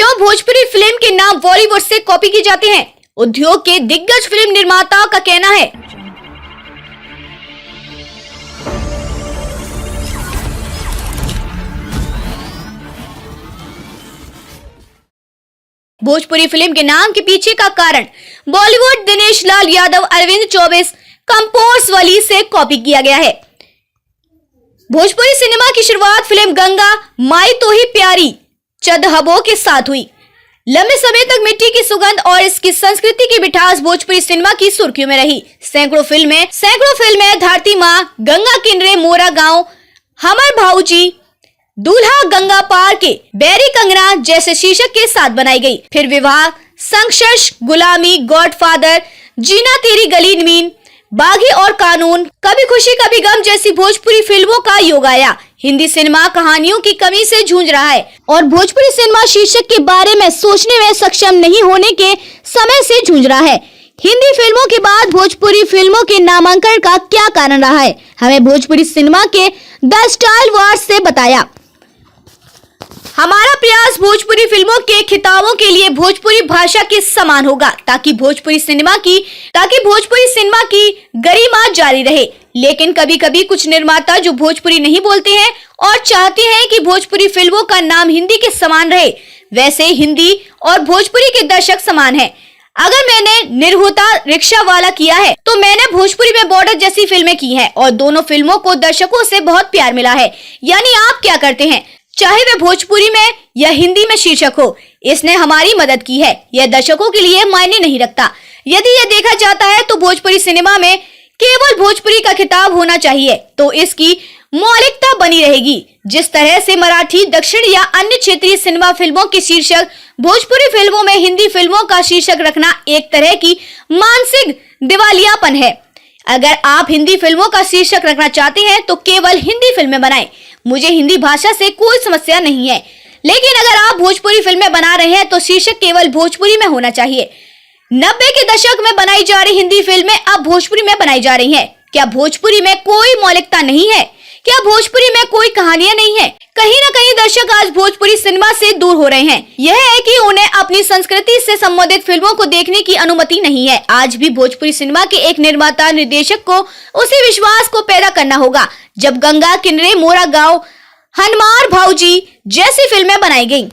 क्यों भोजपुरी फिल्म के नाम बॉलीवुड से कॉपी किए जाते हैं? उद्योग के दिग्गज फिल्म निर्माताओं का कहना है। भोजपुरी फिल्म के नाम के पीछे का कारण बॉलीवुड दिनेश लाल यादव अरविंद 24 कंपोज वाली से कॉपी किया गया है। भोजपुरी सिनेमा की शुरुआत फिल्म गंगा माई तो ही प्यारी चदहबो के साथ हुई। लंबे समय तक मिट्टी की सुगंध और इसकी संस्कृति की मिठास भोजपुरी सिनेमा की सुर्खियों में रही। सैकड़ों फिल्में धरती माँ, गंगा किनारे मोरा गांव, हमर भाऊजी, दूल्हा गंगा पार के, बैरी कंगना जैसे शीर्षक के साथ बनाई गई। फिर विवाह, संघर्ष, गुलामी, गॉडफादर, जीना तेरी गली मीन, बागी और कानून, कभी खुशी कभी गम जैसी भोजपुरी फिल्मों का युग आया। हिंदी सिनेमा कहानियों की कमी से जूझ रहा है और भोजपुरी सिनेमा शीर्षक के बारे में सोचने में सक्षम नहीं होने के समय से जूझ रहा है। हिंदी फिल्मों के बाद भोजपुरी फिल्मों के नामांकन का क्या कारण रहा है, हमें भोजपुरी सिनेमा के द स्टाइल वार्स से बताया। हमारा प्रयास भोजपुरी फिल्मों के खिताबों के लिए भोजपुरी भाषा के समान होगा ताकि भोजपुरी सिनेमा की गरिमा जारी रहे। लेकिन कभी कभी कुछ निर्माता जो भोजपुरी नहीं बोलते हैं और चाहते हैं कि भोजपुरी फिल्मों का नाम हिंदी के समान रहे, वैसे हिंदी और भोजपुरी के दर्शक समान हैं। अगर मैंने निरहुता रिक्शा वाला किया है तो मैंने भोजपुरी में बॉर्डर जैसी फिल्में की हैं और दोनों फिल्मों को दर्शकों से बहुत प्यार मिला है। यानी आप क्या करते हैं, चाहे वह भोजपुरी में या हिंदी में शीर्षक हो, इसने हमारी मदद की है। यह दर्शकों के लिए मायने नहीं रखता। यदि यह देखा जाता है तो भोजपुरी सिनेमा में केवल भोजपुरी का खिताब होना चाहिए तो इसकी मौलिकता बनी रहेगी। जिस तरह से मराठी, दक्षिण या अन्य क्षेत्रीय सिनेमा फिल्मों के शीर्षक भोजपुरी फिल्मों में हिंदी फिल्मों का शीर्षक रखना एक तरह की मानसिक दिवालियापन है। अगर आप हिंदी फिल्मों का शीर्षक रखना चाहते हैं तो केवल हिंदी फिल्में बनाएं। मुझे हिंदी भाषा से कोई समस्या नहीं है, लेकिन अगर आप भोजपुरी फिल्में बना रहे हैं तो शीर्षक केवल भोजपुरी में होना चाहिए। 90 के दशक में बनाई जा रही हिंदी फिल्में अब भोजपुरी में बनाई जा रही हैं। क्या भोजपुरी में कोई मौलिकता नहीं है? क्या भोजपुरी में कोई कहानियां नहीं है? कहीं न कहीं दर्शक आज भोजपुरी सिनेमा से दूर हो रहे हैं। यह है कि उन्हें अपनी संस्कृति से संबंधित फिल्मों को देखने की अनुमति नहीं है। आज भी भोजपुरी सिनेमा के एक निर्माता निर्देशक को उसी विश्वास को पैदा करना होगा जब गंगा किनारे मोरा गांव, हनमार भाऊजी जैसी फिल्में बनाई गयी।